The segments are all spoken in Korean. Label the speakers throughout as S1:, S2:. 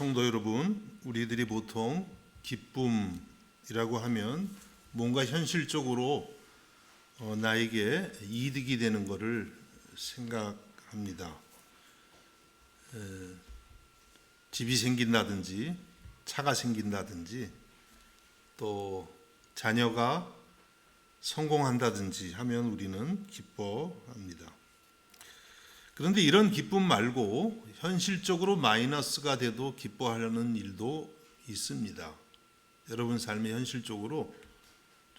S1: 성도 여러분, 우리들이 보통 기쁨이라고 하면 뭔가 현실적으로 나에게 이득이 되는 것을 생각합니다. 집이 생긴다든지 차가 생긴다든지 또 자녀가 성공한다든지 하면 우리는 기뻐합니다. 그런데 이런 기쁨 말고 현실적으로 마이너스가 돼도 기뻐하려는 일도 있습니다. 여러분 삶에 현실적으로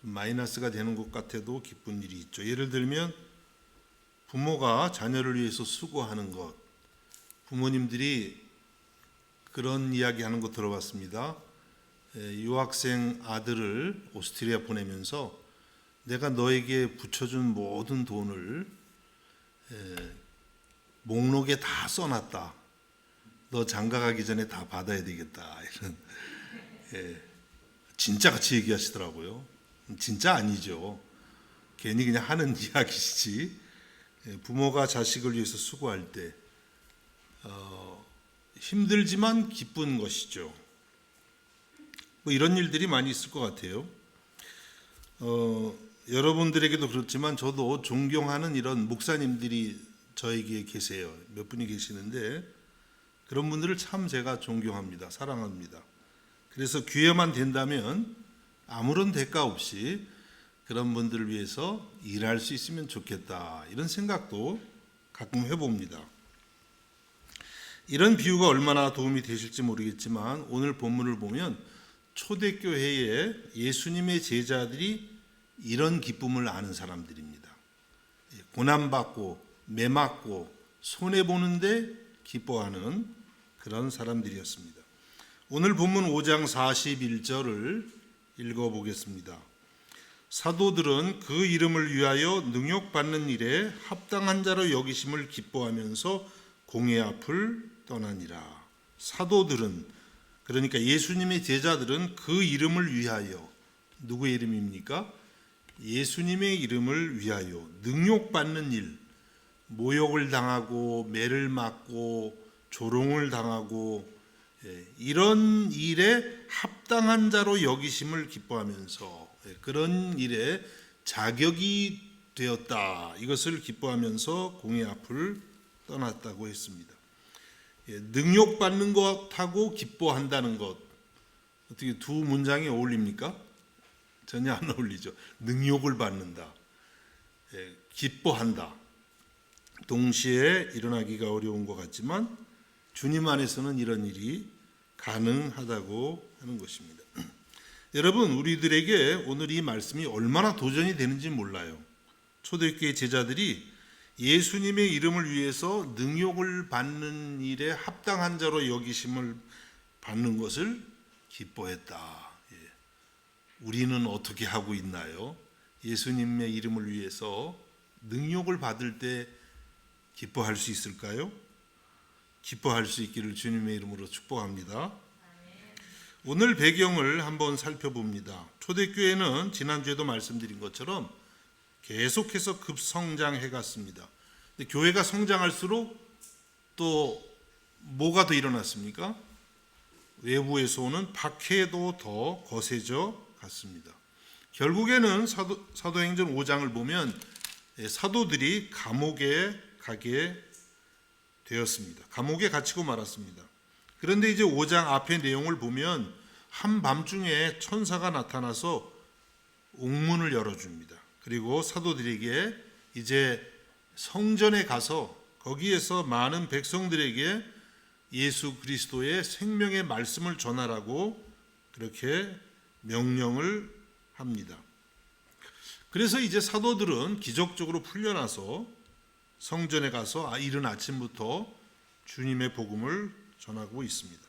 S1: 좀 마이너스가 되는 것 같아도 기쁜 일이 있죠. 예를 들면 부모가 자녀를 위해서 수고하는 것, 부모님들이 그런 이야기 하는 거 들어봤습니다. 유학생 아들을 오스트리아 보내면서 내가 너에게 붙여준 모든 돈을 목록에 다 써놨다. 너 장가 가기 전에 다 받아야 되겠다. 이런 진짜 같이 얘기하시더라고요. 진짜 아니죠. 괜히 그냥 하는 이야기시지. 부모가 자식을 위해서 수고할 때 힘들지만 기쁜 것이죠. 뭐 이런 일들이 많이 있을 것 같아요. 여러분들에게도 그렇지만 저도 존경하는 이런 목사님들이 저에게 계세요. 몇 분이 계시는데 그런 분들을 참 제가 존경합니다. 사랑합니다. 그래서 기회만 된다면 아무런 대가 없이 그런 분들을 위해서 일할 수 있으면 좋겠다. 이런 생각도 가끔 해봅니다. 이런 비유가 얼마나 도움이 되실지 모르겠지만 오늘 본문을 보면 초대교회에 예수님의 제자들이 이런 기쁨을 아는 사람들입니다. 고난받고 매맞고 손해보는데 기뻐하는 그런 사람들이었습니다. 오늘 본문 5장 41절을 읽어보겠습니다. 사도들은 그 이름을 위하여 능욕받는 일에 합당한 자로 여기심을 기뻐하면서 공회 앞을 떠나니라. 사도들은, 그러니까 예수님의 제자들은 그 이름을 위하여, 누구의 이름입니까? 예수님의 이름을 위하여 능욕받는 일, 모욕을 당하고 매를 맞고 조롱을 당하고 이런 일에 합당한 자로 여기심을 기뻐하면서 그런 일에 자격이 되었다. 이것을 기뻐하면서 공회 앞을 떠났다고 했습니다. 능욕받는 것하고 기뻐한다는 것, 어떻게 두 문장이 어울립니까? 전혀 안 어울리죠. 능욕을 받는다, 기뻐한다. 동시에 일어나기가 어려운 것 같지만 주님 안에서는 이런 일이 가능하다고 하는 것입니다. 여러분, 우리들에게 오늘 이 말씀이 얼마나 도전이 되는지 몰라요. 초대교회 제자들이 예수님의 이름을 위해서 능욕을 받는 일에 합당한 자로 여기심을 받는 것을 기뻐했다. 우리는 어떻게 하고 있나요? 예수님의 이름을 위해서 능욕을 받을 때 기뻐할 수 있을까요? 기뻐할 수 있기를 주님의 이름으로 축복합니다. 오늘 배경을 한번 살펴봅니다. 초대교회는 지난주에도 말씀드린 것처럼 계속해서 급성장해 갔습니다. 근데 교회가 성장할수록 또 뭐가 더 일어났습니까? 외부에서 오는 박해도 더 거세져 갔습니다. 결국에는 사도행전 5장을 보면 사도들이 감옥에 가게 되었습니다. 감옥에 갇히고 말았습니다. 그런데 이제 5장 앞의 내용을 보면 한밤중에 천사가 나타나서 옥문을 열어줍니다. 그리고 사도들에게 이제 성전에 가서 거기에서 많은 백성들에게 예수 그리스도의 생명의 말씀을 전하라고 그렇게 명령을 합니다. 그래서 이제 사도들은 기적적으로 풀려나서 성전에 가서 이른 아침부터 주님의 복음을 전하고 있습니다.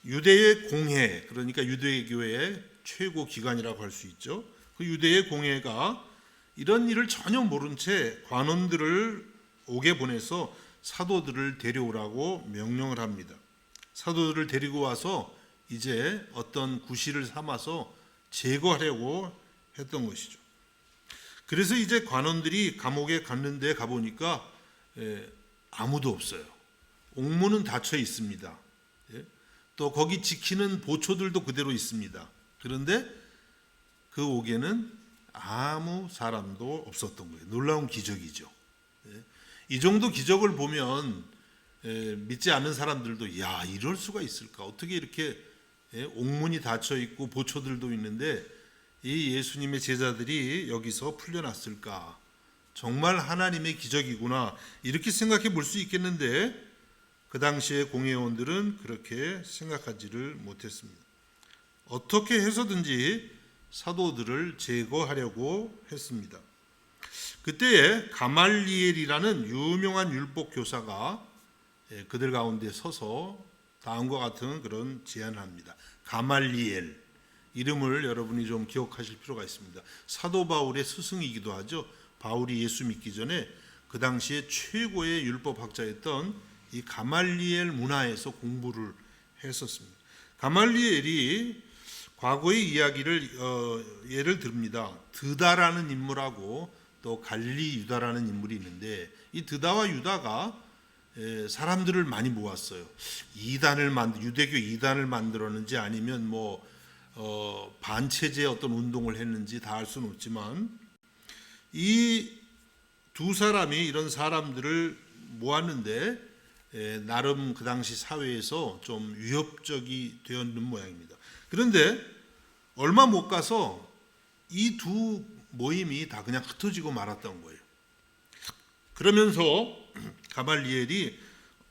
S1: 유대의 공회, 그러니까 유대교회의 최고 기관이라고 할 수 있죠. 그 유대의 공회가 이런 일을 전혀 모른 채 관원들을 옥에 보내서 사도들을 데려오라고 명령을 합니다. 사도들을 데리고 와서 이제 어떤 구실을 삼아서 제거하려고 했던 것이죠. 그래서 이제 관원들이 감옥에 갔는데 가보니까 아무도 없어요. 옥문은 닫혀 있습니다. 또 거기 지키는 보초들도 그대로 있습니다. 그런데 그 옥에는 아무 사람도 없었던 거예요. 놀라운 기적이죠. 이 정도 기적을 보면 믿지 않는 사람들도 야, 이럴 수가 있을까? 어떻게 이렇게 옥문이 닫혀 있고 보초들도 있는데 이 예수님의 제자들이 여기서 풀려났을까? 정말 하나님의 기적이구나, 이렇게 생각해 볼 수 있겠는데 그 당시에 공회원들은 그렇게 생각하지를 못했습니다. 어떻게 해서든지 사도들을 제거하려고 했습니다. 그때에 가말리엘이라는 유명한 율법 교사가 그들 가운데 서서 다음과 같은 그런 제안을 합니다. 가말리엘, 이름을 여러분이 좀 기억하실 필요가 있습니다. 사도 바울의 스승이기도 하죠. 바울이 예수 믿기 전에 그 당시에 최고의 율법학자였던 이 가말리엘 문화에서 공부를 했었습니다. 가말리엘이 과거의 이야기를 예를 듭니다. 드다라는 인물하고 또 갈릴리 유다라는 인물이 있는데 이 드다와 유다가 사람들을 많이 모았어요. 유대교 이단을 만들었는지 아니면 반체제 어떤 운동을 했는지 다 알 수는 없지만 이 두 사람이 이런 사람들을 모았는데 나름 그 당시 사회에서 좀 위협적이 되었는 모양입니다. 그런데 얼마 못 가서 이 두 모임이 다 그냥 흩어지고 말았던 거예요. 그러면서 가말리엘이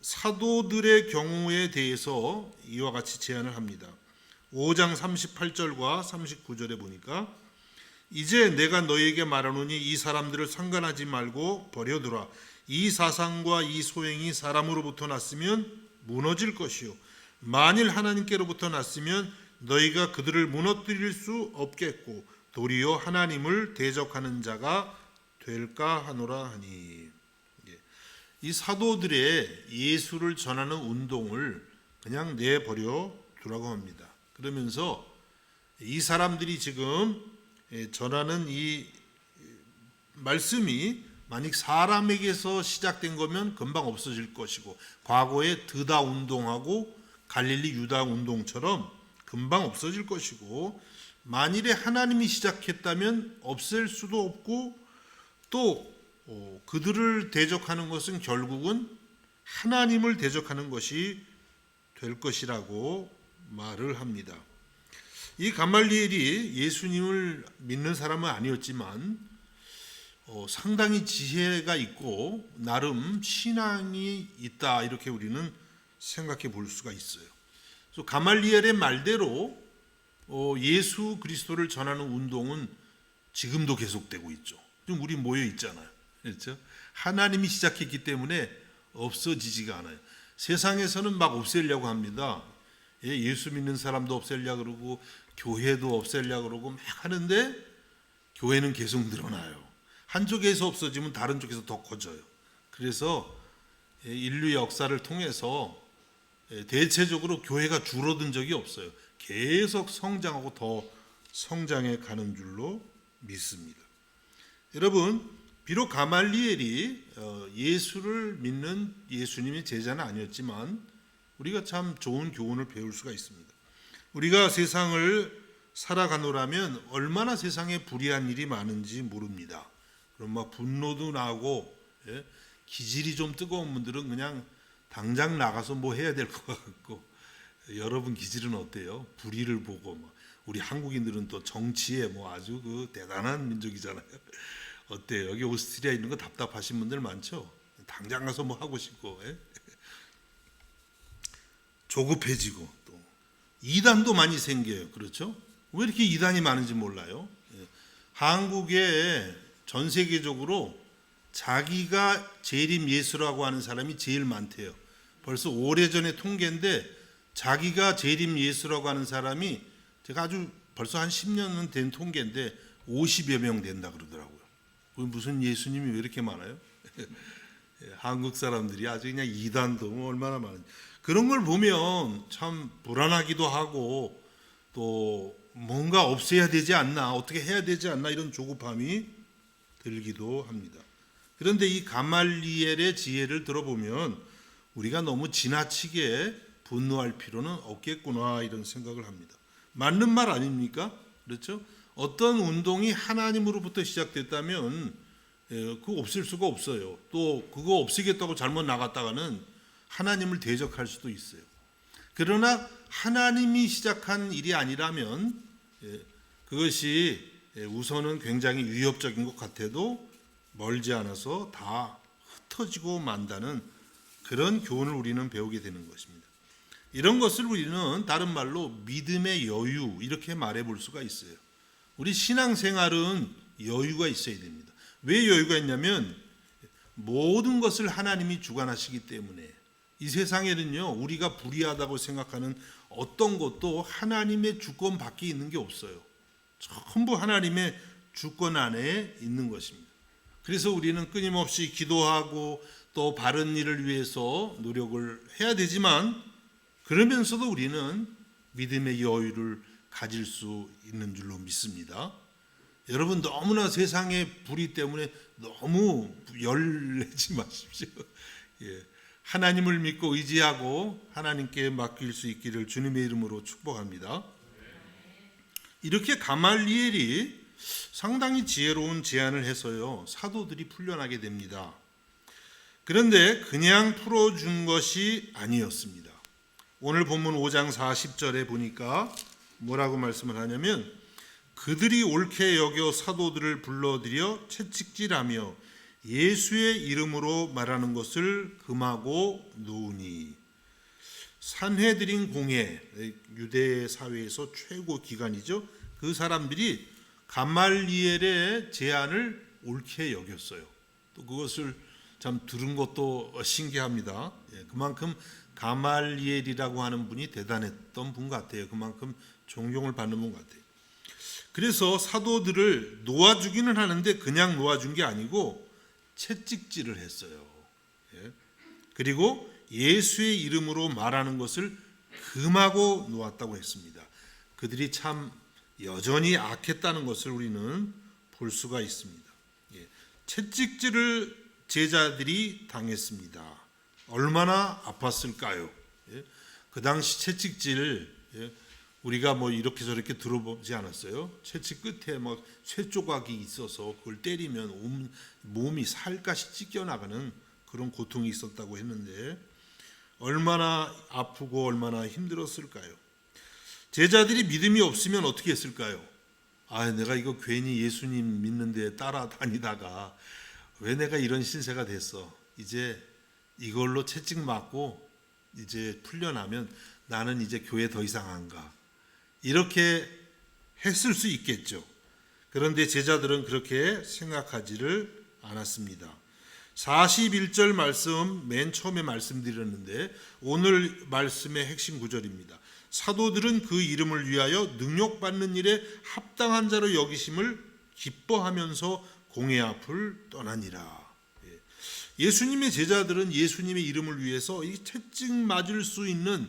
S1: 사도들의 경우에 대해서 이와 같이 제안을 합니다. 5장 38절과 39절에 보니까 이제 내가 너희에게 말하노니 이 사람들을 상관하지 말고 버려두라. 이 사상과 이 소행이 사람으로부터 났으면 무너질 것이요 만일 하나님께로부터 났으면 너희가 그들을 무너뜨릴 수 없겠고 도리어 하나님을 대적하는 자가 될까 하노라 하니. 이 사도들의 예수를 전하는 운동을 그냥 내버려 두라고 합니다. 그러면서 이 사람들이 지금 전하는 이 말씀이 만약 사람에게서 시작된 거면 금방 없어질 것이고 과거의 드다 운동하고 갈릴리 유다 운동처럼 금방 없어질 것이고 만일에 하나님이 시작했다면 없앨 수도 없고 또 그들을 대적하는 것은 결국은 하나님을 대적하는 것이 될 것이라고 말을 합니다. 이 가말리엘이 예수님을 믿는 사람은 아니었지만 상당히 지혜가 있고 나름 신앙이 있다, 이렇게 우리는 생각해 볼 수가 있어요. 그래서 가말리엘의 말대로 예수 그리스도를 전하는 운동은 지금도 계속되고 있죠. 지금 우리 모여 있잖아요. 그렇죠? 하나님이 시작했기 때문에 없어지지가 않아요. 세상에서는 막 없애려고 합니다. 예수 믿는 사람도 없애려고 그러고 교회도 없애려고 그러고 막 하는데 교회는 계속 늘어나요. 한쪽에서 없어지면 다른 쪽에서 더 커져요. 그래서 인류 역사를 통해서 대체적으로 교회가 줄어든 적이 없어요. 계속 성장하고 더 성장해 가는 줄로 믿습니다. 여러분, 비록 가말리엘이 예수를 믿는 예수님의 제자는 아니었지만 우리가 참 좋은 교훈을 배울 수가 있습니다. 우리가 세상을 살아가노라면 얼마나 세상에 불의한 일이 많은지 모릅니다. 그럼 막 분노도 나고 기질이 좀 뜨거운 분들은 그냥 당장 나가서 뭐 해야 될 것 같고, 여러분 기질은 어때요? 불의를 보고 우리 한국인들은 또 정치에 아주 그 대단한 민족이잖아요. 어때요? 여기 오스트리아 있는 거 답답하신 분들 많죠? 당장 가서 뭐 하고 싶고 조급해지고 또 이단도 많이 생겨요. 그렇죠? 왜 이렇게 이단이 많은지 몰라요. 한국에 전 세계적으로 자기가 재림 예수라고 하는 사람이 제일 많대요. 벌써 오래전에 통계인데 자기가 재림 예수라고 하는 사람이 제가 아주 벌써 한 10년은 된 통계인데 50여 명 된다 그러더라고요. 무슨 예수님이 왜 이렇게 많아요? 한국 사람들이 아주 그냥 이단도 얼마나 많은지. 그런 걸 보면 참 불안하기도 하고 또 뭔가 없애야 되지 않나, 어떻게 해야 되지 않나, 이런 조급함이 들기도 합니다. 그런데 이 가말리엘의 지혜를 들어보면 우리가 너무 지나치게 분노할 필요는 없겠구나 이런 생각을 합니다. 맞는 말 아닙니까? 그렇죠? 어떤 운동이 하나님으로부터 시작됐다면 그거 없을 수가 없어요. 또 그거 없애겠다고 잘못 나갔다가는 하나님을 대적할 수도 있어요. 그러나 하나님이 시작한 일이 아니라면 그것이 우선은 굉장히 위협적인 것 같아도 멀지 않아서 다 흩어지고 만다는 그런 교훈을 우리는 배우게 되는 것입니다. 이런 것을 우리는 다른 말로 믿음의 여유 이렇게 말해 볼 수가 있어요. 우리 신앙생활은 여유가 있어야 됩니다. 왜 여유가 있냐면 모든 것을 하나님이 주관하시기 때문에 이 세상에는요 우리가 불의하다고 생각하는 어떤 것도 하나님의 주권 밖에 있는 게 없어요. 전부 하나님의 주권 안에 있는 것입니다. 그래서 우리는 끊임없이 기도하고 또 바른 일을 위해서 노력을 해야 되지만 그러면서도 우리는 믿음의 여유를 가질 수 있는 줄로 믿습니다. 여러분 너무나 세상의 불의 때문에 너무 열내지 마십시오. 하나님을 믿고 의지하고 하나님께 맡길 수 있기를 주님의 이름으로 축복합니다. 이렇게 가말리엘이 상당히 지혜로운 제안을 해서요 사도들이 풀려나게 됩니다. 그런데 그냥 풀어준 것이 아니었습니다. 오늘 본문 5장 40절에 보니까 뭐라고 말씀을 하냐면 그들이 옳게 여겨 사도들을 불러들여 채찍질하며 예수의 이름으로 말하는 것을 금하고 놓으니. 산헤드린 공회, 유대 사회에서 최고 기관이죠. 그 사람들이 가말리엘의 제안을 옳게 여겼어요. 또 그것을 참 들은 것도 신기합니다. 그만큼 가말리엘이라고 하는 분이 대단했던 분 같아요. 그만큼 존경을 받는 분 같아요. 그래서 사도들을 놓아주기는 하는데 그냥 놓아준 게 아니고 채찍질을 했어요. 그리고 예수의 이름으로 말하는 것을 금하고 놓았다고 했습니다. 그들이 참 여전히 악했다는 것을 우리는 볼 수가 있습니다. 채찍질을 제자들이 당했습니다. 얼마나 아팠을까요? 그 당시 채찍질 우리가 뭐 이렇게 저렇게 들어보지 않았어요? 채찍 끝에 막 쇠조각이 있어서 그걸 때리면 몸이 살갗이 찢겨나가는 그런 고통이 있었다고 했는데 얼마나 아프고 얼마나 힘들었을까요? 제자들이 믿음이 없으면 어떻게 했을까요? 내가 이거 괜히 예수님 믿는데 따라다니다가 왜 내가 이런 신세가 됐어? 이제 이걸로 채찍 맞고 이제 풀려나면 나는 이제 교회 더 이상 안 가. 이렇게 했을 수 있겠죠. 그런데 제자들은 그렇게 생각하지를 않았습니다. 41절 말씀 맨 처음에 말씀드렸는데 오늘 말씀의 핵심 구절입니다. 사도들은 그 이름을 위하여 능력받는 일에 합당한 자로 여기심을 기뻐하면서 공회 앞을 떠나니라. 예수님의 제자들은 예수님의 이름을 위해서 이 채찍 맞을 수 있는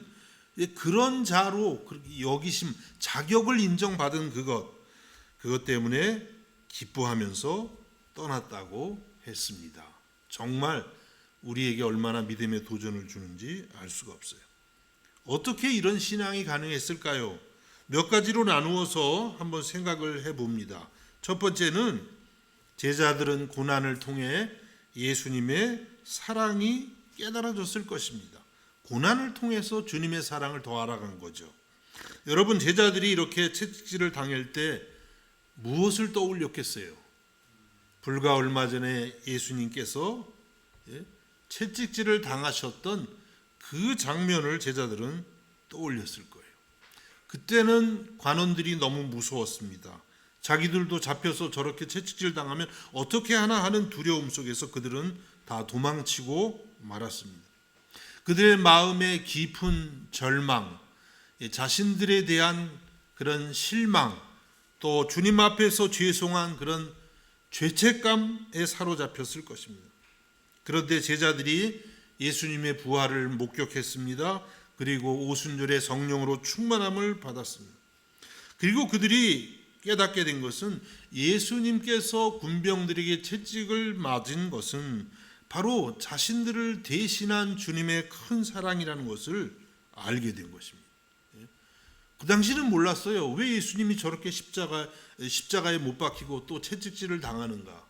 S1: 그런 자로 여기심, 자격을 인정받은 그것 때문에 기뻐하면서 떠났다고 했습니다. 정말 우리에게 얼마나 믿음의 도전을 주는지 알 수가 없어요. 어떻게 이런 신앙이 가능했을까요? 몇 가지로 나누어서 한번 생각을 해봅니다. 첫 번째는 제자들은 고난을 통해 예수님의 사랑이 깨달아졌을 것입니다. 고난을 통해서 주님의 사랑을 더 알아간 거죠. 여러분 제자들이 이렇게 채찍질을 당할 때 무엇을 떠올렸겠어요? 불과 얼마 전에 예수님께서 채찍질을 당하셨던 그 장면을 제자들은 떠올렸을 거예요. 그때는 관원들이 너무 무서웠습니다. 자기들도 잡혀서 저렇게 채찍질 당하면 어떻게 하나 하는 두려움 속에서 그들은 다 도망치고 말았습니다. 그들의 마음에 깊은 절망, 자신들에 대한 그런 실망, 또 주님 앞에서 죄송한 그런 죄책감에 사로잡혔을 것입니다. 그런데 제자들이 예수님의 부활을 목격했습니다. 그리고 오순절에 성령으로 충만함을 받았습니다. 그리고 그들이 깨닫게 된 것은 예수님께서 군병들에게 채찍을 맞은 것은 바로 자신들을 대신한 주님의 큰 사랑이라는 것을 알게 된 것입니다. 그 당시는 몰랐어요. 왜 예수님이 저렇게 십자가에 못 박히고 또 채찍질을 당하는가.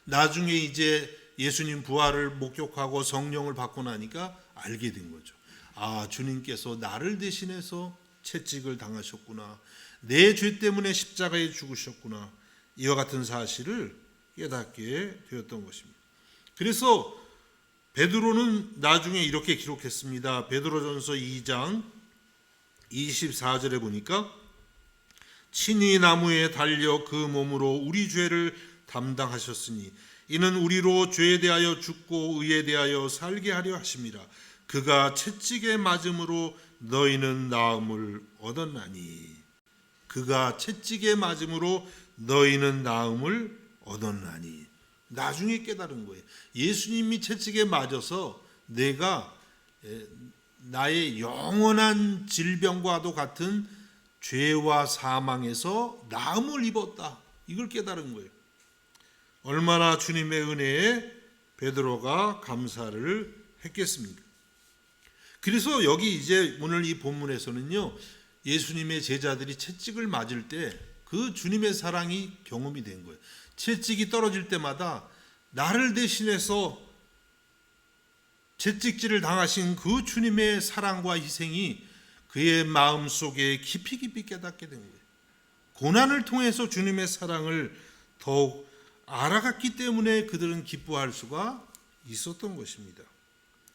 S1: 나중에 이제 예수님 부활을 목격하고 성령을 받고 나니까 알게 된 거죠. 아, 주님께서 나를 대신해서 채찍을 당하셨구나. 내 죄 때문에 십자가에 죽으셨구나. 이와 같은 사실을 깨닫게 되었던 것입니다. 그래서 베드로는 나중에 이렇게 기록했습니다. 베드로전서 2장 24절에 보니까 친히 나무에 달려 그 몸으로 우리 죄를 담당하셨으니 이는 우리로 죄에 대하여 죽고 의에 대하여 살게 하려 하심이라. 그가 채찍에 맞음으로 너희는 나음을 얻었나니. 그가 채찍에 맞음으로 너희는 나음을 얻었나니. 나중에 깨달은 거예요. 예수님이 채찍에 맞아서 내가 나의 영원한 질병과도 같은 죄와 사망에서 나음을 입었다. 이걸 깨달은 거예요. 얼마나 주님의 은혜에 베드로가 감사를 했겠습니까? 그래서 여기 이제 오늘 이 본문에서는요, 예수님의 제자들이 채찍을 맞을 때 그 주님의 사랑이 경험이 된 거예요. 채찍이 떨어질 때마다 나를 대신해서 채찍질을 당하신 그 주님의 사랑과 희생이 그의 마음속에 깊이 깨닫게 된 거예요. 고난을 통해서 주님의 사랑을 더욱 알아갔기 때문에 그들은 기뻐할 수가 있었던 것입니다.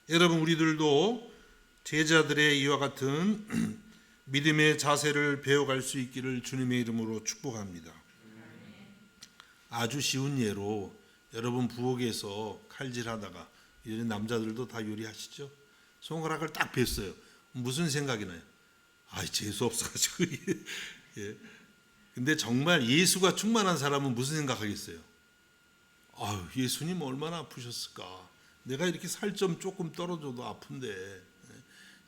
S1: 여러분, 우리들도 제자들의 이와 같은 믿음의 자세를 배워갈 수 있기를 주님의 이름으로 축복합니다. 아주 쉬운 예로 여러분 부엌에서 칼질하다가 이런 남자들도 다 요리하시죠? 손가락을 딱 뱄어요. 무슨 생각이 나요? 아, 재수 없어가지고. 예. 근데 정말 예수가 충만한 사람은 무슨 생각하겠어요? 아, 예수님 얼마나 아프셨을까? 내가 이렇게 살 좀 조금 떨어져도 아픈데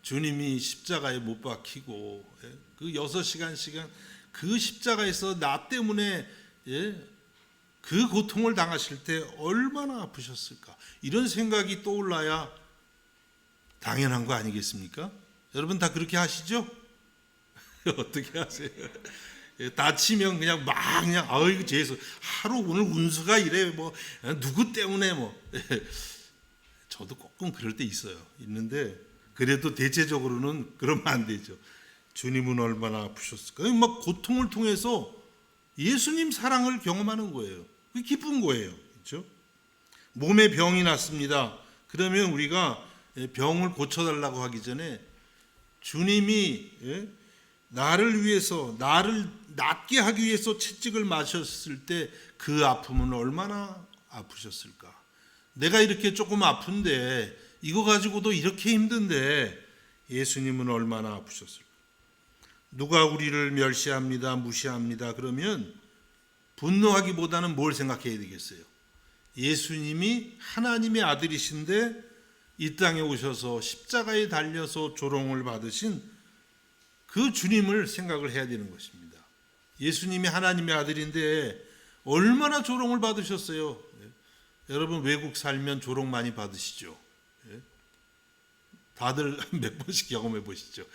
S1: 주님이 십자가에 못 박히고 그 6시간 그 십자가에서 나 때문에 그 고통을 당하실 때 얼마나 아프셨을까? 이런 생각이 떠올라야 당연한 거 아니겠습니까? 여러분 다 그렇게 하시죠? 어떻게 하세요? 다치면 그냥 아이고 죄송, 하루 오늘 운수가 이래, 뭐 누구 때문에 뭐. 저도 조금 그럴 때 있는데 그래도 대체적으로는 그러면 안 되죠. 주님은 얼마나 아프셨을까? 막 고통을 통해서 예수님 사랑을 경험하는 거예요. 그게 기쁜 거예요. 그렇죠? 몸에 병이 났습니다. 그러면 우리가 병을 고쳐달라고 하기 전에 주님이 나를 위해서, 나를 낫게 하기 위해서 채찍을 맞으셨을 때 그 아픔은 얼마나 아프셨을까? 내가 이렇게 조금 아픈데 이거 가지고도 이렇게 힘든데 예수님은 얼마나 아프셨을까? 누가 우리를 멸시합니다, 무시합니다. 그러면 분노하기보다는 뭘 생각해야 되겠어요? 예수님이 하나님의 아들이신데 이 땅에 오셔서 십자가에 달려서 조롱을 받으신 그 주님을 생각을 해야 되는 것입니다. 예수님이 하나님의 아들인데 얼마나 조롱을 받으셨어요. 여러분 외국 살면 조롱 많이 받으시죠? 다들 몇 번씩 경험해 보시죠.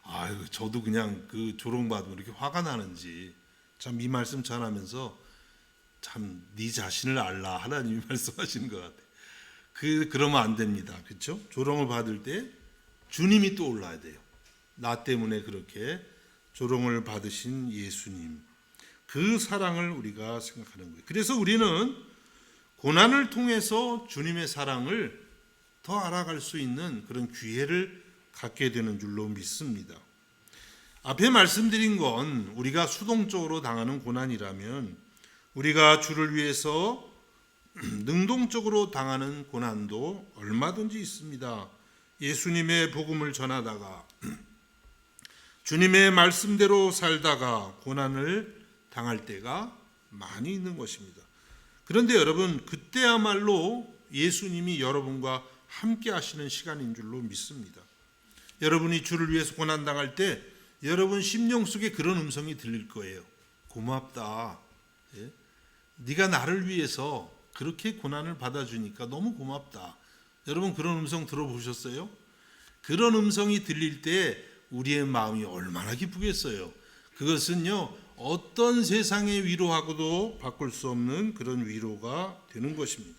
S1: 아유, 저도 그냥 그 조롱 받으면 이렇게 화가 나는지 참 이 말씀 전하면서 참 네 자신을 알라 하나님이 말씀하시는 것 같아요. 그러면 안 됩니다. 그렇죠? 조롱을 받을 때 주님이 떠올라야 돼요. 나 때문에 그렇게 조롱을 받으신 예수님, 그 사랑을 우리가 생각하는 거예요. 그래서 우리는 고난을 통해서 주님의 사랑을 더 알아갈 수 있는 그런 기회를 갖게 되는 줄로 믿습니다. 앞에 말씀드린 건 우리가 수동적으로 당하는 고난이라면 우리가 주를 위해서 능동적으로 당하는 고난도 얼마든지 있습니다. 예수님의 복음을 전하다가 주님의 말씀대로 살다가 고난을 당할 때가 많이 있는 것입니다. 그런데 여러분, 그때야말로 예수님이 여러분과 함께 하시는 시간인 줄로 믿습니다. 여러분이 주를 위해서 고난당할 때 여러분 심령 속에 그런 음성이 들릴 거예요. 고맙다. 네가 나를 위해서 그렇게 고난을 받아주니까 너무 고맙다. 여러분 그런 음성 들어보셨어요? 그런 음성이 들릴 때 우리의 마음이 얼마나 기쁘겠어요. 그것은요, 어떤 세상의 위로하고도 바꿀 수 없는 그런 위로가 되는 것입니다.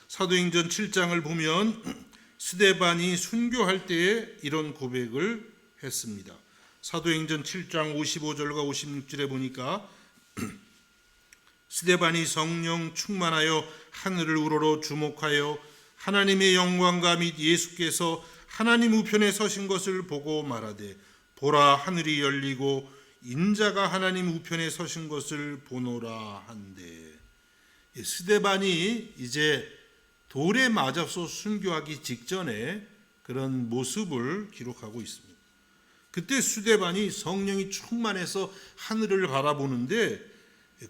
S1: 사도행전 7장을 보면 스데반이 순교할 때에 이런 고백을 했습니다. 사도행전 7장 55절과 56절에 보니까 스데반이 성령 충만하여 하늘을 우러러 주목하여 하나님의 영광과 및 예수께서 하나님 우편에 서신 것을 보고 말하되 보라 하늘이 열리고 인자가 하나님 우편에 서신 것을 보노라 한데, 스데반이 이제 돌에 맞아서 순교하기 직전에 그런 모습을 기록하고 있습니다. 그때 스데반이 성령이 충만해서 하늘을 바라보는데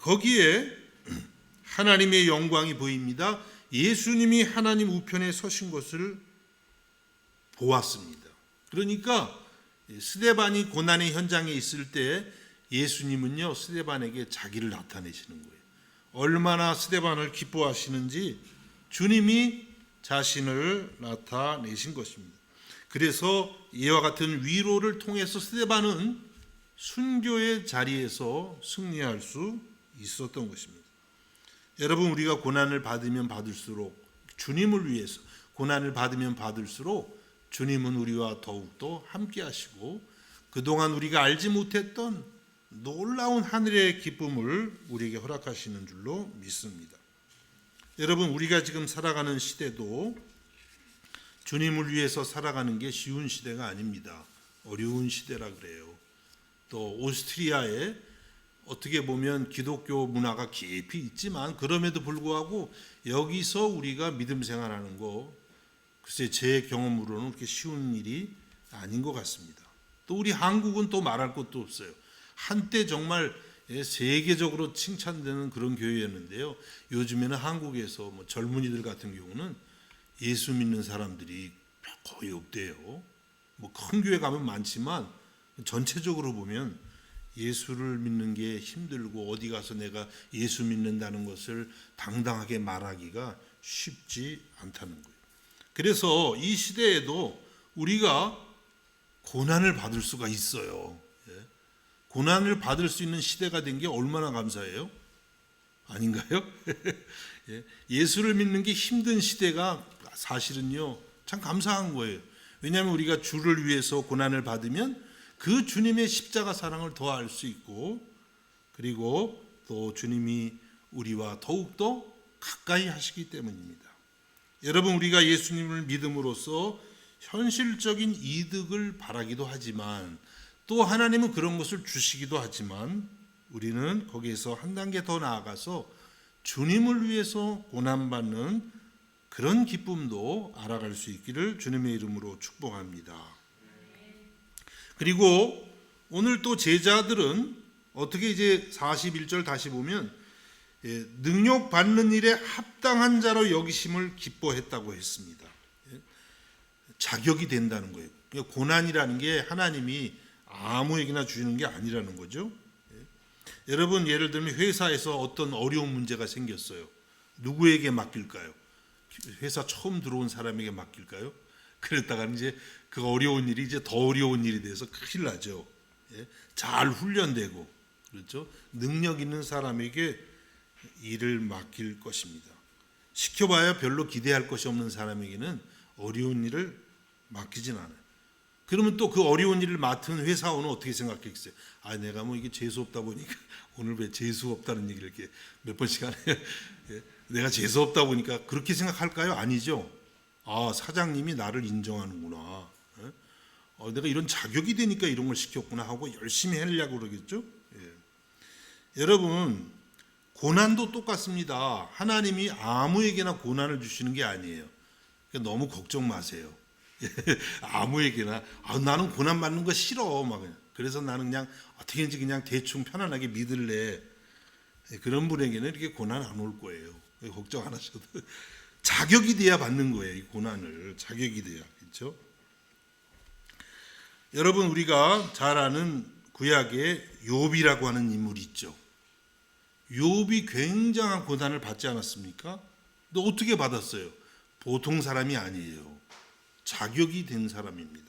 S1: 거기에 하나님의 영광이 보입니다. 예수님이 하나님 우편에 서신 것을 보았습니다. 그러니까 스데반이 고난의 현장에 있을 때 예수님은요, 스데반에게 자기를 나타내시는 거예요. 얼마나 스데반을 기뻐하시는지 주님이 자신을 나타내신 것입니다. 그래서 이와 같은 위로를 통해서 스데반은 순교의 자리에서 승리할 수 있었던 것입니다. 여러분, 우리가 고난을 받으면 받을수록, 주님을 위해서 고난을 받으면 받을수록 주님은 우리와 더욱더 함께 하시고 그동안 우리가 알지 못했던 놀라운 하늘의 기쁨을 우리에게 허락하시는 줄로 믿습니다. 여러분, 우리가 지금 살아가는 시대도 주님을 위해서 살아가는 게 쉬운 시대가 아닙니다. 어려운 시대라 그래요. 또 오스트리아에 어떻게 보면 기독교 문화가 깊이 있지만 그럼에도 불구하고 여기서 우리가 믿음 생활하는 거, 글쎄 제 경험으로는 그렇게 쉬운 일이 아닌 것 같습니다. 또 우리 한국은 또 말할 것도 없어요. 한때 정말 세계적으로 칭찬되는 그런 교회였는데요. 요즘에는 한국에서 젊은이들 같은 경우는 예수 믿는 사람들이 거의 없대요. 큰 교회 가면 많지만 전체적으로 보면 예수를 믿는 게 힘들고 어디 가서 내가 예수 믿는다는 것을 당당하게 말하기가 쉽지 않다는 거예요. 그래서 이 시대에도 우리가 고난을 받을 수가 있어요. 고난을 받을 수 있는 시대가 된 게 얼마나 감사해요? 아닌가요? 예수를 믿는 게 힘든 시대가 사실은요, 참 감사한 거예요. 왜냐하면 우리가 주를 위해서 고난을 받으면 그 주님의 십자가 사랑을 더 알 수 있고, 그리고 또 주님이 우리와 더욱더 가까이 하시기 때문입니다. 여러분, 우리가 예수님을 믿음으로써 현실적인 이득을 바라기도 하지만 또 하나님은 그런 것을 주시기도 하지만 우리는 거기에서 한 단계 더 나아가서 주님을 위해서 고난받는 그런 기쁨도 알아갈 수 있기를 주님의 이름으로 축복합니다. 그리고 오늘 또 제자들은 어떻게 이제 41절 다시 보면 능력 받는 일에 합당한 자로 여기심을 기뻐했다고 했습니다. 자격이 된다는 거예요. 고난이라는 게 하나님이 아무에게나 주시는 게 아니라는 거죠. 여러분, 예를 들면 회사에서 어떤 어려운 문제가 생겼어요. 누구에게 맡길까요? 회사 처음 들어온 사람에게 맡길까요? 그랬다가 이제 그 어려운 일이 이제 더 어려운 일이 돼서 큰일 나죠. 잘 훈련되고, 그렇죠? 능력 있는 사람에게 일을 맡길 것입니다. 시켜봐야 별로 기대할 것이 없는 사람에게는 어려운 일을 맡기진 않아요. 그러면 또 그 어려운 일을 맡은 회사원은 어떻게 생각했겠어요? 내가 이게 재수 없다 보니까 오늘 왜 재수 없다는 얘기를 이렇게 몇 번씩 하네요. 내가 재수 없다 보니까 그렇게 생각할까요? 아니죠. 사장님이 나를 인정하는구나. 내가 이런 자격이 되니까 이런 걸 시켰구나 하고 열심히 하려고 그러겠죠. 여러분, 고난도 똑같습니다. 하나님이 아무에게나 고난을 주시는 게 아니에요. 그러니까 너무 걱정 마세요. 아무에게나 나는 고난 받는 거 싫어 그래서 나는 그냥 어떻게든지 그냥 대충 편안하게 믿을래. 그런 분에게는 이렇게 고난 안 올 거예요. 걱정 안 하셔도. 자격이 돼야 받는 거예요. 이 고난을 자격이 돼야. 그렇죠? 여러분, 우리가 잘 아는 구약에 욥이라고 하는 인물이 있죠. 욥이 굉장한 고난을 받지 않았습니까? 근데 어떻게 받았어요? 보통 사람이 아니에요. 자격이 된 사람입니다.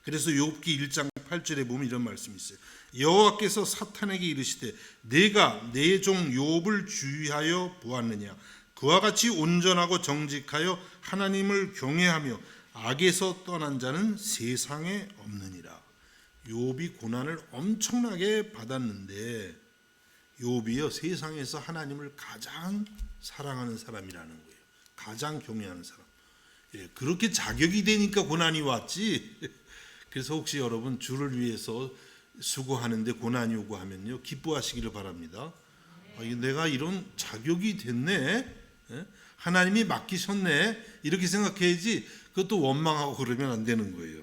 S1: 그래서 욥기 1장 8절에 보면 이런 말씀이 있어요. 여호와께서 사탄에게 이르시되 내가 내 종 욥을 주의하여 보았느냐. 그와 같이 온전하고 정직하여 하나님을 경외하며 악에서 떠난 자는 세상에 없느니라. 욥이 고난을 엄청나게 받았는데 욥이요 세상에서 하나님을 가장 사랑하는 사람이라는 거예요. 가장 경외하는 사람. 그렇게 자격이 되니까 고난이 왔지. 그래서 혹시 여러분 주를 위해서 수고하는데 고난이 오고 하면요 기뻐하시기를 바랍니다. 내가 이런 자격이 됐네, 하나님이 맡기셨네, 이렇게 생각해야지 그것도 원망하고 그러면 안 되는 거예요.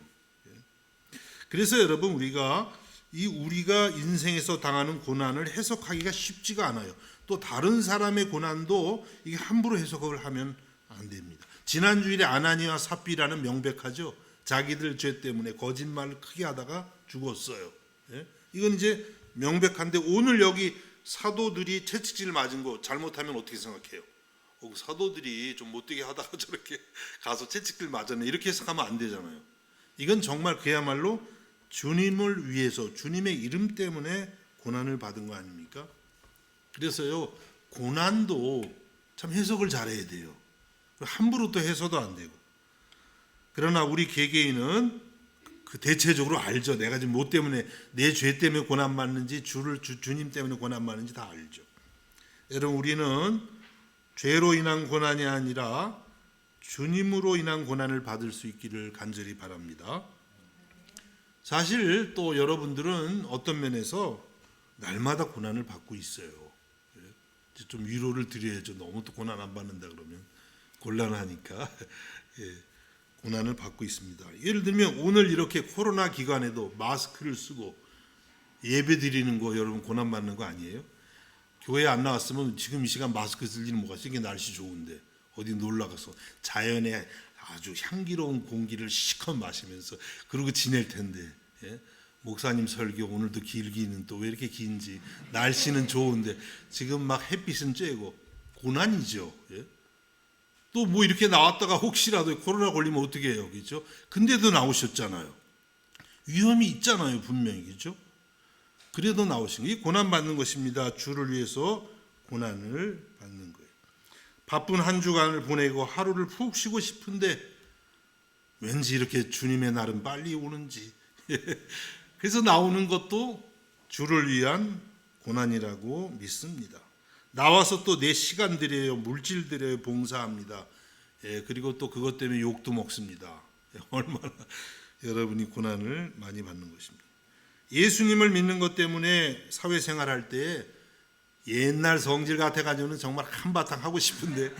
S1: 그래서 여러분 우리가 인생에서 당하는 고난을 해석하기가 쉽지가 않아요. 또 다른 사람의 고난도 이게 함부로 해석을 하면 안 됩니다. 지난 주일에 아나니와 삽비라는 명백하죠. 자기들 죄 때문에 거짓말을 크게 하다가 죽었어요. 이건 이제 명백한데 오늘 여기 사도들이 채찍질 맞은 거 잘못하면 어떻게 생각해요? 사도들이 좀 못되게 하다가 저렇게 가서 채찍질 맞았네, 이렇게 해석하면 안 되잖아요. 이건 정말 그야말로 주님을 위해서 주님의 이름 때문에 고난을 받은 거 아닙니까? 그래서요 고난도 참 해석을 잘해야 돼요. 함부로 또 해서도 안 되고. 그러나 우리 개개인은 그 대체적으로 알죠. 내가 지금 뭐 때문에, 내 죄 때문에 고난 받는지 주님 때문에 고난 받는지 다 알죠. 여러분 우리는 죄로 인한 고난이 아니라 주님으로 인한 고난을 받을 수 있기를 간절히 바랍니다. 사실 또 여러분들은 어떤 면에서 날마다 고난을 받고 있어요. 좀 위로를 드려야죠. 너무 또 고난 안 받는다 그러면 곤란하니까. 고난을 받고 있습니다. 예를 들면 오늘 이렇게 코로나 기간에도 마스크를 쓰고 예배 드리는 거 여러분 고난 받는 거 아니에요? 교회 안 나왔으면 지금 이 시간 마스크 쓸 일은 뭐가 있어? 이게 날씨 좋은데 어디 놀러 가서 자연의 아주 향기로운 공기를 실컷 마시면서 그러고 지낼 텐데, 목사님 설교 오늘도 길기는 또 왜 이렇게 긴지, 날씨는 좋은데 지금 막 햇빛은 쬐고 고난이죠. 또 뭐 이렇게 나왔다가 혹시라도 코로나 걸리면 어떻게 해요, 그렇죠? 근데도 나오셨잖아요. 위험이 있잖아요, 분명히, 그렇죠? 그래도 나오신 게 고난 받는 것입니다. 주를 위해서 고난을 받는 거예요. 바쁜 한 주간을 보내고 하루를 푹 쉬고 싶은데 왠지 이렇게 주님의 날은 빨리 오는지 그래서 나오는 것도 주를 위한 고난이라고 믿습니다. 나와서 또 내 시간 들여요, 물질 들여요, 봉사합니다. 그리고 또 그것 때문에 욕도 먹습니다. 얼마나 여러분이 고난을 많이 받는 것입니다. 예수님을 믿는 것 때문에 사회생활할 때 옛날 성질 같아가지고는 정말 한바탕 하고 싶은데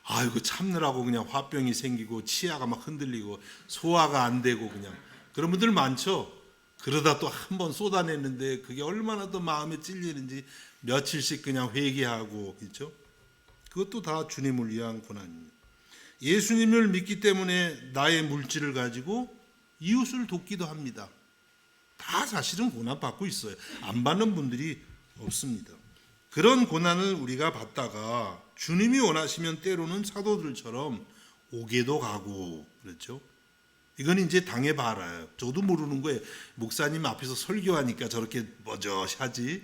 S1: 아이고 참느라고 그냥 화병이 생기고 치아가 막 흔들리고 소화가 안 되고 그냥 그런 분들 많죠. 그러다 또 한 번 쏟아냈는데 그게 얼마나 더 마음에 찔리는지 며칠씩 그냥 회개하고, 그렇죠? 그것도 다 주님을 위한 고난입니다. 예수님을 믿기 때문에 나의 물질을 가지고 이웃을 돕기도 합니다. 다 사실은 고난 받고 있어요. 안 받는 분들이 없습니다. 그런 고난을 우리가 받다가 주님이 원하시면 때로는 사도들처럼 옥에도 가고 그렇죠. 이건 이제 당해봐라요. 저도 모르는 거예요. 목사님 앞에서 설교하니까 저렇게 버젓하지.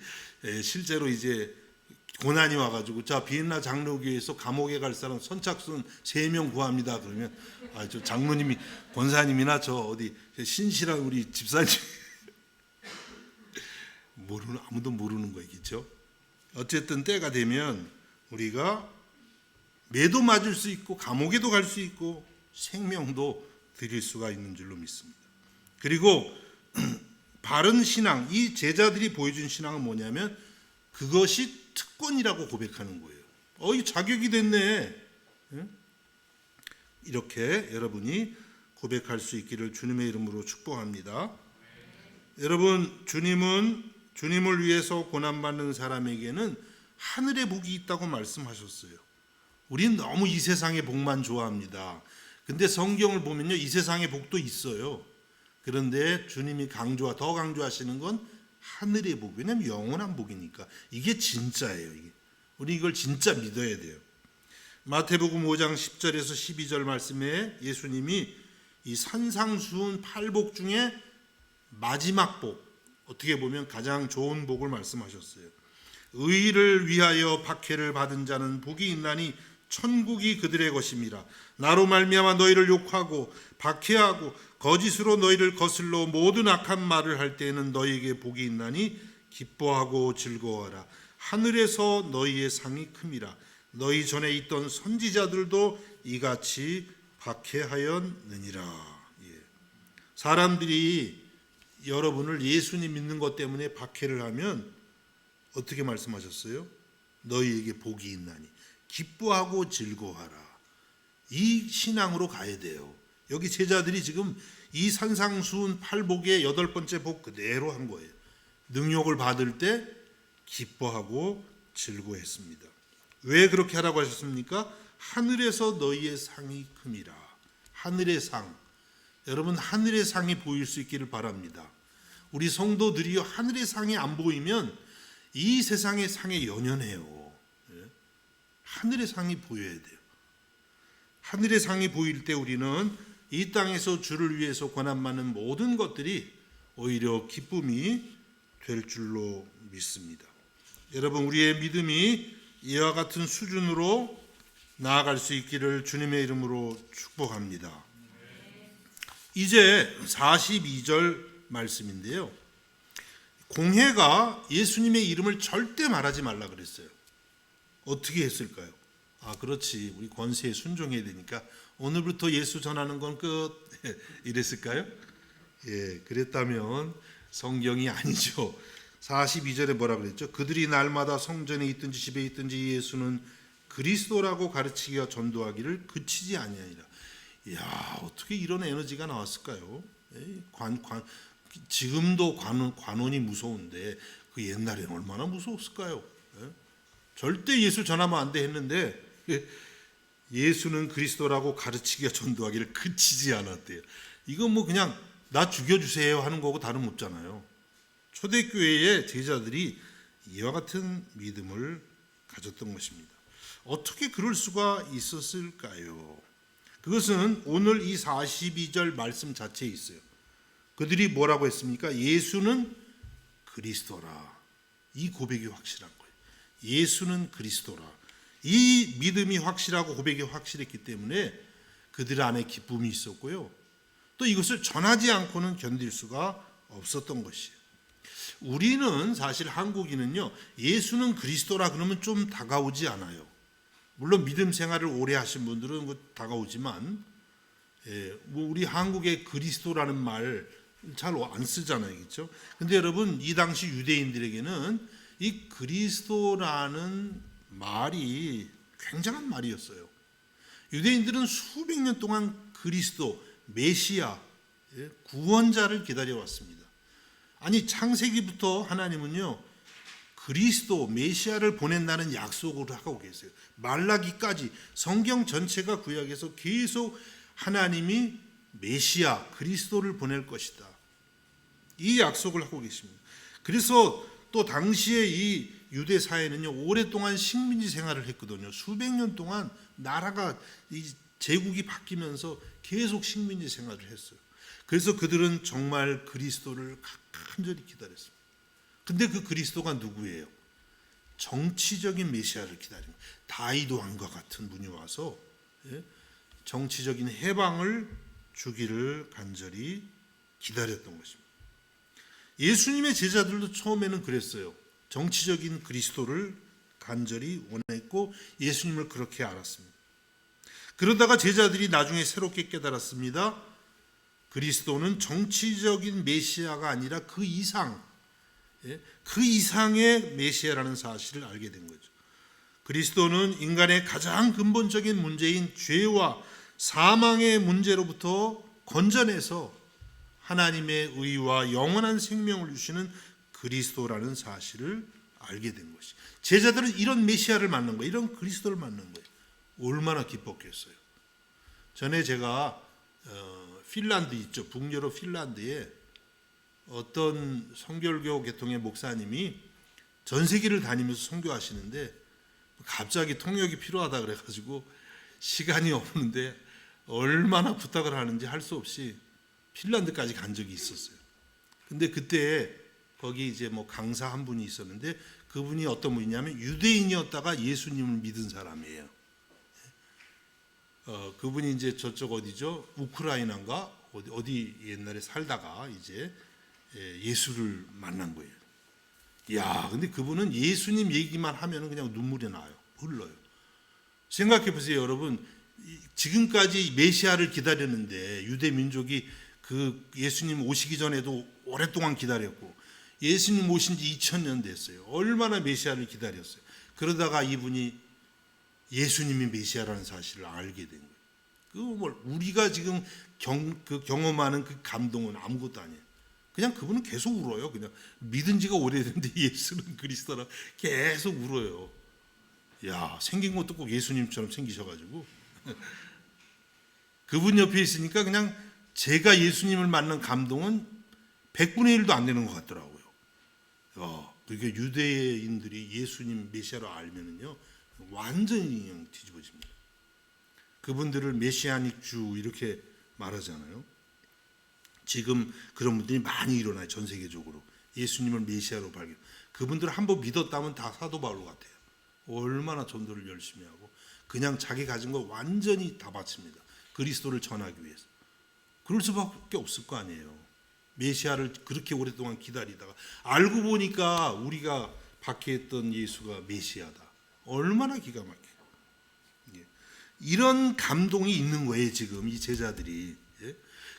S1: 실제로 이제 고난이 와가지고 자 비엔나 장로교회에서 감옥에 갈 사람 선착순 3명 구합니다. 그러면 저 장로님이 권사님이나 저 어디 신실한 우리 집사님 아무도 모르는 거예요, 그렇죠? 어쨌든 때가 되면 우리가 매도 맞을 수 있고 감옥에도 갈 수 있고 생명도 드릴 수가 있는 줄로 믿습니다. 그리고 바른 신앙, 이 제자들이 보여준 신앙은 뭐냐면 그것이 특권이라고 고백하는 거예요. 이 자격이 됐네. 이렇게 여러분이 고백할 수 있기를 주님의 이름으로 축복합니다. 여러분, 주님을 위해서 고난받는 사람에게는 하늘의 복이 있다고 말씀하셨어요. 우리는 너무 이 세상의 복만 좋아합니다. 근데 성경을 보면요, 이 세상의 복도 있어요. 그런데 주님이 더 강조하시는 건 하늘의 복. 왜냐하면 영원한 복이니까. 이게 진짜예요. 우리 이걸 진짜 믿어야 돼요. 마태복음 5장 10절에서 12절 말씀에 예수님이 이 산상수훈 8복 중에 마지막 복, 어떻게 보면 가장 좋은 복을 말씀하셨어요. 의를 위하여 박해를 받은 자는 복이 있나니 천국이 그들의 것임이라. 나로 말미암아 너희를 욕하고 박해하고 거짓으로 너희를 거슬러 모든 악한 말을 할 때에는 너희에게 복이 있나니 기뻐하고 즐거워하라. 하늘에서 너희의 상이 큼이라. 너희 전에 있던 선지자들도 이같이 박해하였느니라. 사람들이 여러분을 예수님 믿는 것 때문에 박해를 하면 어떻게 말씀하셨어요? 너희에게 복이 있나니 기뻐하고 즐거워하라. 이 신앙으로 가야 돼요. 여기 제자들이 지금 이 산상수훈 8복의 8번째 복 그대로 한 거예요. 능욕을 받을 때 기뻐하고 즐거워했습니다. 왜 그렇게 하라고 하셨습니까? 하늘에서 너희의 상이 큼이라. 하늘의 상. 여러분, 하늘의 상이 보일 수 있기를 바랍니다. 우리 성도들이 하늘의 상이 안 보이면 이 세상의 상에 연연해요. 하늘의 상이 보여야 돼요. 하늘의 상이 보일 때 우리는 이 땅에서 주를 위해서 고난받는 모든 것들이 오히려 기쁨이 될 줄로 믿습니다. 여러분, 우리의 믿음이 이와 같은 수준으로 나아갈 수 있기를 주님의 이름으로 축복합니다. 이제 42절 말씀인데요. 공회가 예수님의 이름을 절대 말하지 말라 그랬어요. 어떻게 했을까요? 그렇지. 우리 권세에 순종해야 되니까 오늘부터 예수 전하는 건 끝. 이랬을까요? 그랬다면 성경이 아니죠. 42절에 뭐라 그랬죠? 그들이 날마다 성전에 있든지 집에 있든지 예수는 그리스도라고 가르치기와 전도하기를 그치지 아니하니라. 이야, 어떻게 이런 에너지가 나왔을까요? 지금도 관원이 무서운데 그 옛날에는 얼마나 무서웠을까요? 절대 예수 전하면 안 돼 했는데 예수는 그리스도라고 가르치기와 전도하기를 그치지 않았대요. 이건 뭐 그냥 나 죽여주세요 하는 거고 다름없잖아요. 초대교회의 제자들이 이와 같은 믿음을 가졌던 것입니다. 어떻게 그럴 수가 있었을까요? 그것은 오늘 이 42절 말씀 자체에 있어요. 그들이 뭐라고 했습니까? 예수는 그리스도라. 이 고백이 확실한 거예요. 예수는 그리스도라. 이 믿음이 확실하고 고백이 확실했기 때문에 그들 안에 기쁨이 있었고요. 또 이것을 전하지 않고는 견딜 수가 없었던 것이에요. 우리는 사실 한국인은요, 예수는 그리스도라 그러면 좀 다가오지 않아요. 물론 믿음 생활을 오래 하신 분들은 다가오지만, 뭐 우리 한국의 그리스도라는 말 잘 안 쓰잖아요, 그렇죠? 근데 여러분, 이 당시 유대인들에게는 이 그리스도라는 말이 굉장한 말이었어요. 유대인들은 수백 년 동안 그리스도, 메시아, 구원자를 기다려왔습니다. 아니, 창세기부터 하나님은요, 그리스도, 메시아를 보낸다는 약속을 하고 계세요. 말라기까지 성경 전체가 구약에서 계속 하나님이 메시아, 그리스도를 보낼 것이다. 이 약속을 하고 계십니다. 그래서 또 당시에 이 유대 사회는요, 오랫동안 식민지 생활을 했거든요. 수백 년 동안 나라가 이 제국이 바뀌면서 계속 식민지 생활을 했어요. 그래서 그들은 정말 그리스도를 간절히 기다렸습니다. 근데 그 그리스도가 누구예요? 정치적인 메시아를 기다리는, 다윗 왕과 같은 분이 와서 정치적인 해방을 주기를 간절히 기다렸던 것입니다. 예수님의 제자들도 처음에는 그랬어요. 정치적인 그리스도를 간절히 원했고 예수님을 그렇게 알았습니다. 그러다가 제자들이 나중에 새롭게 깨달았습니다. 그리스도는 정치적인 메시아가 아니라 그 이상, 그 이상의 메시아라는 사실을 알게 된 거죠. 그리스도는 인간의 가장 근본적인 문제인 죄와 사망의 문제로부터 건져내서 하나님의 의와 영원한 생명을 주시는 그리스도라는 사실을 알게 된 것이. 제자들은 이런 메시아를 만난 거예요. 이런 그리스도를 만난 거예요. 얼마나 기뻤겠어요. 전에 제가 핀란드 있죠. 북유럽 핀란드에 어떤 성결교 계통의 목사님이 전 세계를 다니면서 선교하시는데 갑자기 통역이 필요하다 그래가지고 시간이 없는데 얼마나 부탁을 하는지 할 수 없이 핀란드까지 간 적이 있었어요. 근데 그때 거기 이제 뭐 강사 한 분이 있었는데 그분이 어떤 분이냐면 유대인이었다가 예수님을 믿은 사람이에요. 그분이 이제 저쪽 어디죠? 우크라이나인가 어디 옛날에 살다가 이제 예수를 만난 거예요. 야, 근데 그분은 예수님 얘기만 하면은 그냥 눈물이 나요. 흘러요. 생각해 보세요, 여러분. 지금까지 메시아를 기다렸는데 유대 민족이 그 예수님 오시기 전에도 오랫동안 기다렸고 예수님 오신 지 2000년 됐어요. 얼마나 메시아를 기다렸어요. 그러다가 이분이 예수님이 메시아라는 사실을 알게 된 거예요. 우리가 지금 경험하는 그 감동은 아무것도 아니에요. 그냥 그분은 계속 울어요. 그냥 믿은 지가 오래됐는데 예수는 그리스도라 계속 울어요. 야, 생긴 것도 꼭 예수님처럼 생기셔가지고 그분 옆에 있으니까 그냥 제가 예수님을 만난 감동은 100분의 1도 안 되는 것 같더라고요. 그러니까 유대인들이 예수님 메시아로 알면은요 완전히 그냥 뒤집어집니다. 그분들을 메시아닉 주 이렇게 말하잖아요. 지금 그런 분들이 많이 일어나요. 전 세계적으로 예수님을 메시아로 발견. 그분들 한번 믿었다면 다 사도 바울 같아요. 얼마나 전도를 열심히 하고 그냥 자기 가진 거 완전히 다 바칩니다. 그리스도를 전하기 위해서. 그럴 수밖에 없을 거 아니에요. 메시아를 그렇게 오랫동안 기다리다가 알고 보니까 우리가 박해했던 예수가 메시아다. 얼마나 기가 막혀요. 이런 감동이 있는 거예요. 지금 이 제자들이.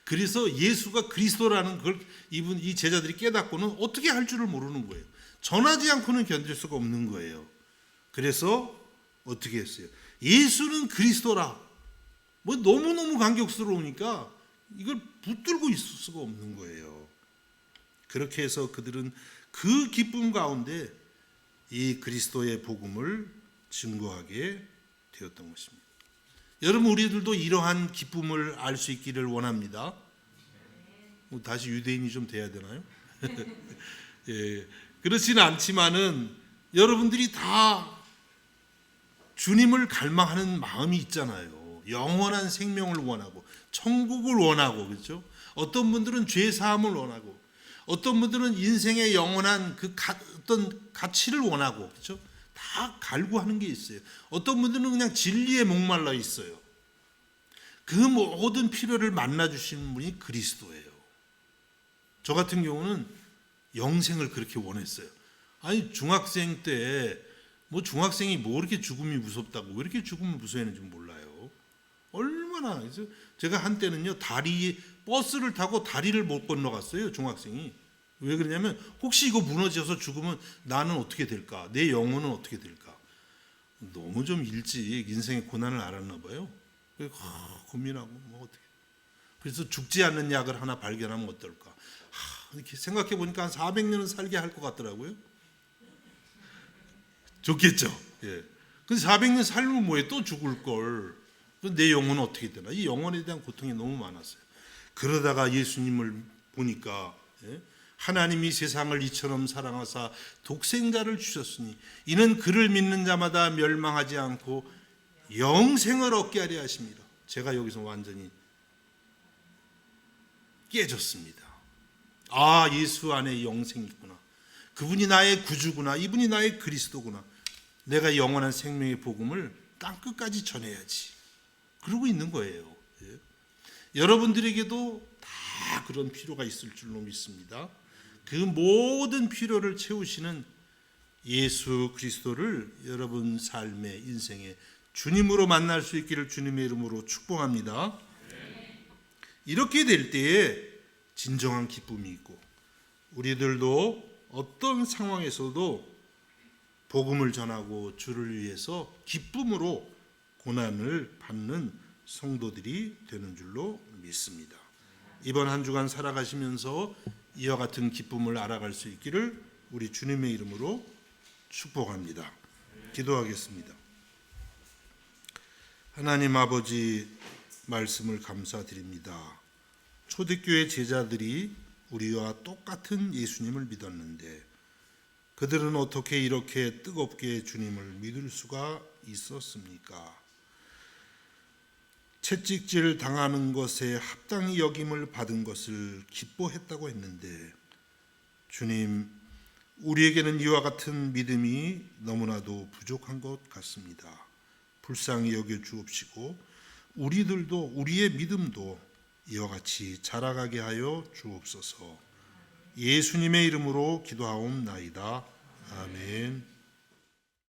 S1: 그래서 예수가 그리스도라는 걸 이 제자들이 깨닫고는 어떻게 할 줄을 모르는 거예요. 전하지 않고는 견딜 수가 없는 거예요. 그래서 어떻게 했어요? 예수는 그리스도라. 뭐 너무너무 감격스러우니까 이걸 붙들고 있을 수가 없는 거예요. 그렇게 해서 그들은 그 기쁨 가운데 이 그리스도의 복음을 증거하게 되었던 것입니다. 여러분, 우리들도 이러한 기쁨을 알 수 있기를 원합니다. 다시 유대인이 좀 돼야 되나요? 예, 그렇지는 않지만은 여러분들이 다 주님을 갈망하는 마음이 있잖아요. 영원한 생명을 원하고 천국을 원하고, 그렇죠? 어떤 분들은 죄 사함을 원하고 어떤 분들은 인생의 영원한 그 어떤 가치를 원하고, 그렇죠? 다 갈구하는 게 있어요. 어떤 분들은 그냥 진리에 목말라 있어요. 그 모든 필요를 만나 주시는 분이 그리스도예요. 저 같은 경우는 영생을 그렇게 원했어요. 아니, 중학생 때 뭐 중학생이 뭐 이렇게 죽음이 무섭다고 왜 이렇게 죽음을 무서워하는지 몰라요. 얼마나. 제가 한때는요 버스를 타고 다리를 못 건너갔어요. 중학생이. 왜 그러냐면 혹시 이거 무너져서 죽으면 나는 어떻게 될까? 내 영혼은 어떻게 될까? 너무 좀 일찍 인생의 고난을 알았나 봐요. 고민하고 뭐 어떻게. 그래서 죽지 않는 약을 하나 발견하면 어떨까? 이렇게 생각해 보니까 한 400년은 살게 할 것 같더라고요. 좋겠죠. 예. 근데 400년 살면 뭐해? 또 죽을 걸. 내 영혼은 어떻게 되나? 이 영혼에 대한 고통이 너무 많았어요. 그러다가 예수님을 보니까 하나님이 세상을 이처럼 사랑하사 독생자를 주셨으니 이는 그를 믿는 자마다 멸망하지 않고 영생을 얻게 하려 하십니다. 제가 여기서 완전히 깨졌습니다. 아, 예수 안에 영생이 있구나. 그분이 나의 구주구나. 이분이 나의 그리스도구나. 내가 영원한 생명의 복음을 땅끝까지 전해야지. 그러고 있는 거예요. 예. 여러분들에게도 다 그런 필요가 있을 줄로 믿습니다. 그 모든 필요를 채우시는 예수 그리스도를 여러분 삶의 인생에 주님으로 만날 수 있기를 주님의 이름으로 축복합니다. 이렇게 될 때에 진정한 기쁨이 있고 우리들도 어떤 상황에서도 복음을 전하고 주를 위해서 기쁨으로 고난을 받는 성도들이 되는 줄로 믿습니다. 이번 한 주간 살아가시면서 이와 같은 기쁨을 알아갈 수 있기를 우리 주님의 이름으로 축복합니다. 기도하겠습니다. 하나님 아버지, 말씀을 감사드립니다. 초대교회 제자들이 우리와 똑같은 예수님을 믿었는데 그들은 어떻게 이렇게 뜨겁게 주님을 믿을 수가 있었습니까? 채찍질 당하는 것에 합당히 여김을 받은 것을 기뻐했다고 했는데 주님, 우리에게는 이와 같은 믿음이 너무나도 부족한 것 같습니다. 불쌍히 여겨 주옵시고 우리들도 우리의 믿음도 이와 같이 자라가게 하여 주옵소서. 예수님의 이름으로 기도하옵나이다. 아멘.